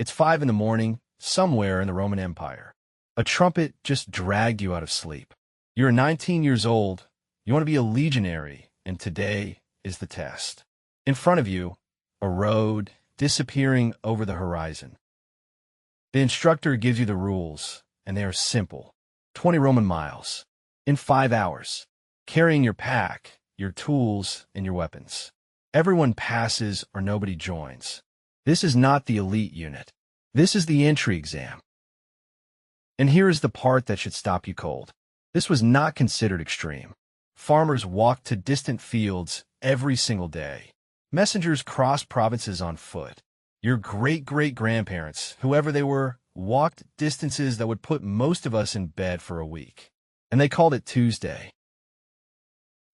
It's 5 in the morning, somewhere in the Roman Empire. A trumpet just dragged you out of sleep. You're 19 years old, you want to be a legionary, and today is the test. In front of you, a road disappearing over the horizon. The instructor gives you the rules, and they are simple. 20 Roman miles, in 5 hours, carrying your pack, your tools, and your weapons. Everyone passes or nobody joins. This is not the elite unit. This is the entry exam. And here is the part that should stop you cold. This was not considered extreme. Farmers walked to distant fields every single day. Messengers crossed provinces on foot. Your great-great-grandparents, whoever they were, walked distances that would put most of us in bed for a week. And they called it Tuesday.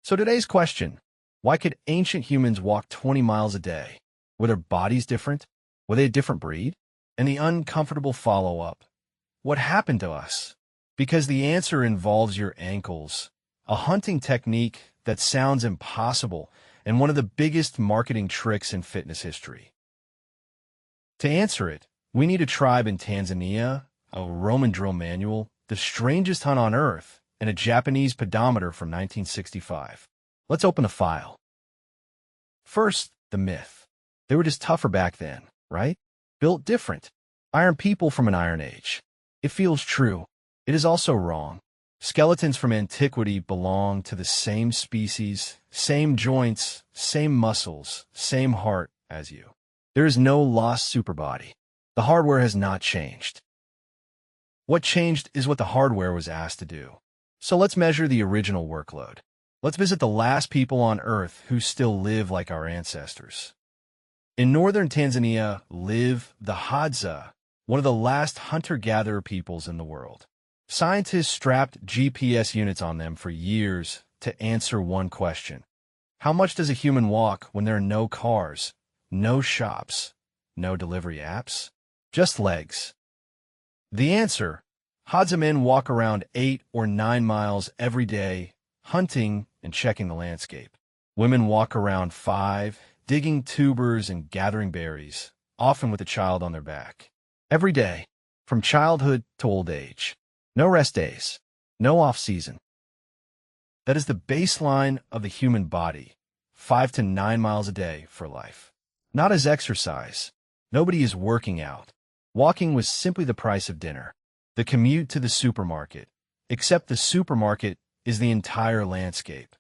So today's question, why could ancient humans walk 20 miles a day? Were their bodies different? Were they a different breed? And the uncomfortable follow-up, what happened to us? Because the answer involves your ankles, a hunting technique that sounds impossible and one of the biggest marketing tricks in fitness history. To answer it, we need a tribe in Tanzania, a Roman drill manual, the strangest hunt on Earth, and a Japanese pedometer from 1965. Let's open the file. First, the myth. They were just tougher back then, right? Built different. Iron people from an iron age. It feels true. It is also wrong. Skeletons from antiquity belong to the same species, same joints, same muscles, same heart as you. There is no lost superbody. The hardware has not changed. What changed is what the hardware was asked to do. So let's measure the original workload. Let's visit the last people on Earth who still live like our ancestors. In northern Tanzania live the Hadza, one of the last hunter-gatherer peoples in the world. Scientists strapped GPS units on them for years to answer one question. How much does a human walk when there are no cars, no shops, no delivery apps? Just legs. The answer, Hadza men walk around 8 or 9 miles every day, hunting and checking the landscape. Women walk around 5, digging tubers and gathering berries, often with a child on their back. Every day, from childhood to old age. No rest days, no off-season. That is the baseline of the human body, 5 to 9 miles a day for life. Not as exercise. Nobody is working out. Walking was simply the price of dinner. The commute to the supermarket, except the supermarket is the entire landscape.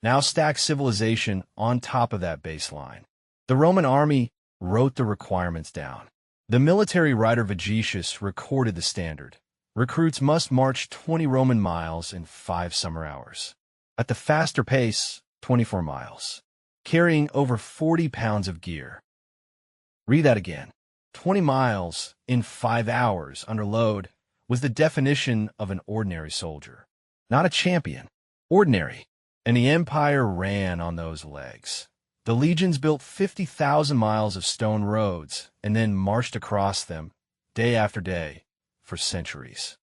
Now stack civilization on top of that baseline. The Roman army wrote the requirements down. The military writer Vegetius recorded the standard. Recruits must march 20 Roman miles in 5 summer hours. At the faster pace, 24 miles. Carrying over 40 pounds of gear. Read that again. 20 miles in 5 hours under load was the definition of an ordinary soldier. Not a champion. Ordinary. And the empire ran on those legs. The legions built 50,000 miles of stone roads and then marched across them, day after day, for centuries.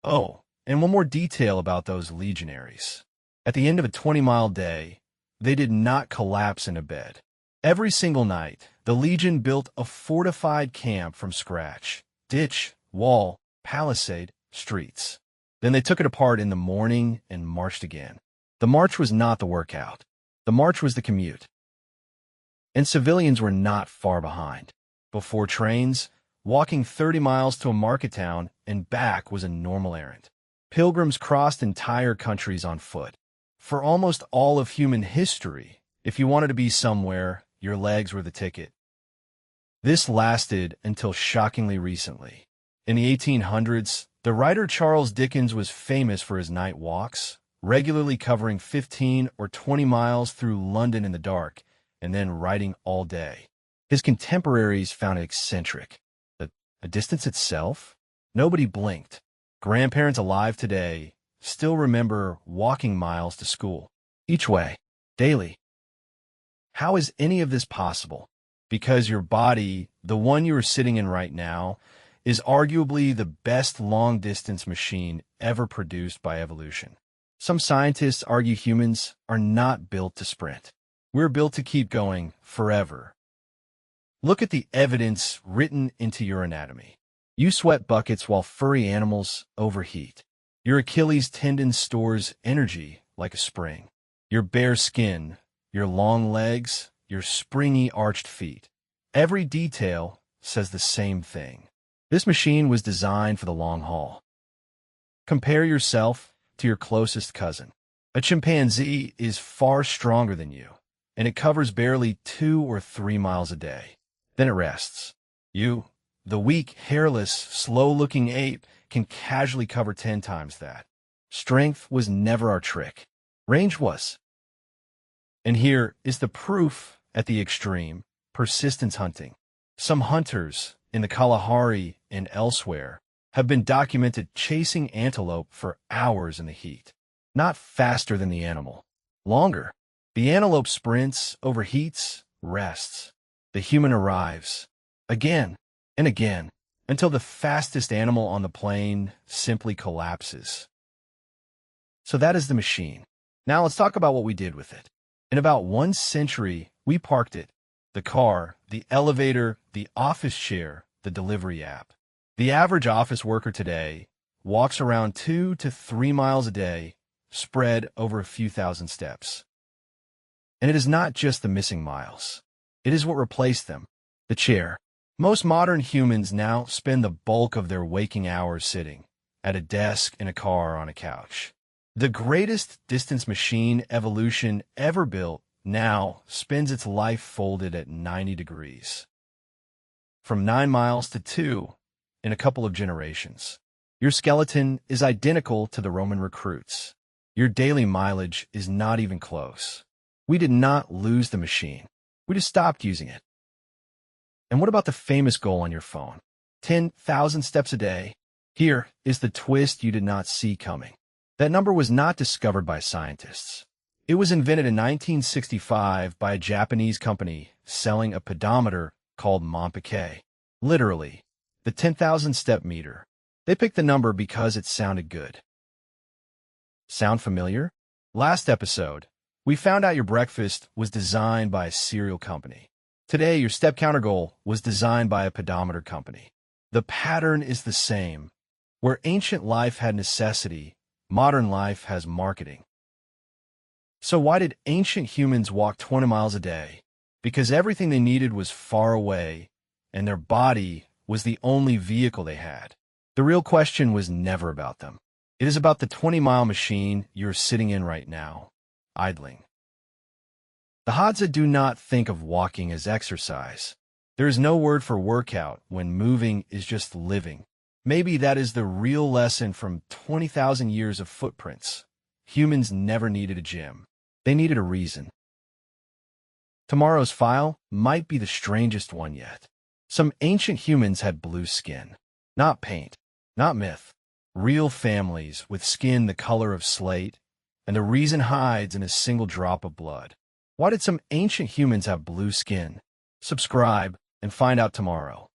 Oh, and one more detail about those legionaries. At the end of a 20-mile day, they did not collapse in a bed. Every single night, the legion built a fortified camp from scratch. Ditch, wall, palisade, streets. Then they took it apart in the morning and marched again. The march was not the workout. The march was the commute. And civilians were not far behind. Before trains, walking 30 miles to a market town and back was a normal errand. Pilgrims crossed entire countries on foot. For almost all of human history, if you wanted to be somewhere, your legs were the ticket. This lasted until shockingly recently. In the 1800s, the writer Charles Dickens was famous for his night walks, regularly covering 15 or 20 miles through London in the dark, and then writing all day. His contemporaries found it eccentric. A distance itself? Nobody blinked. Grandparents alive today still remember walking miles to school. Each way, daily. How is any of this possible? Because your body, the one you are sitting in right now, is arguably the best long-distance machine ever produced by evolution. Some scientists argue humans are not built to sprint. We're built to keep going forever. Look at the evidence written into your anatomy. You sweat buckets while furry animals overheat. Your Achilles tendon stores energy like a spring. Your bare skin, your long legs, your springy arched feet. Every detail says the same thing. This machine was designed for the long haul. Compare yourself to your closest cousin. A chimpanzee is far stronger than you, and it covers barely 2 or 3 miles a day. Then it rests. You, the weak, hairless, slow-looking ape, can casually cover 10 times that. Strength was never our trick. Range was. And here is the proof at the extreme: persistence hunting. Some hunters in the Kalahari and elsewhere have been documented chasing antelope for hours in the heat. Not faster than the animal. Longer. The antelope sprints, overheats, rests. The human arrives. Again and again, until the fastest animal on the plain simply collapses. So that is the machine. Now let's talk about what we did with it. In about 1 century, we parked it. The car, the elevator, the office chair, the delivery app. The average office worker today walks around 2 to 3 miles a day, spread over a few thousand steps. And it is not just the missing miles. It is what replaced them: the chair. Most modern humans now spend the bulk of their waking hours sitting at a desk, in a car, on a couch. The greatest distance machine evolution ever built now spends its life folded at 90 degrees. From 9 miles to 2 in a couple of generations. Your skeleton is identical to the Roman recruits. Your daily mileage is not even close. We did not lose the machine. We just stopped using it. And what about the famous goal on your phone? 10,000 steps a day. Here is the twist you did not see coming. That number was not discovered by scientists. It was invented in 1965 by a Japanese company selling a pedometer called manpo-kei. Literally, the 10,000 step meter. They picked the number because it sounded good. Sound familiar? Last episode, we found out your breakfast was designed by a cereal company. Today, your step counter goal was designed by a pedometer company. The pattern is the same. Where ancient life had necessity, modern life has marketing. So why did ancient humans walk 20 miles a day? Because everything they needed was far away, and their body was the only vehicle they had. The real question was never about them. It is about the 20-mile machine you're sitting in right now, idling. The Hadza do not think of walking as exercise. There is no word for workout when moving is just living. Maybe that is the real lesson from 20,000 years of footprints. Humans never needed a gym. They needed a reason. Tomorrow's file might be the strangest one yet. Some ancient humans had blue skin. Not paint, not myth. Real families with skin the color of slate, and the reason hides in a single drop of blood. Why did some ancient humans have blue skin? Subscribe and find out tomorrow.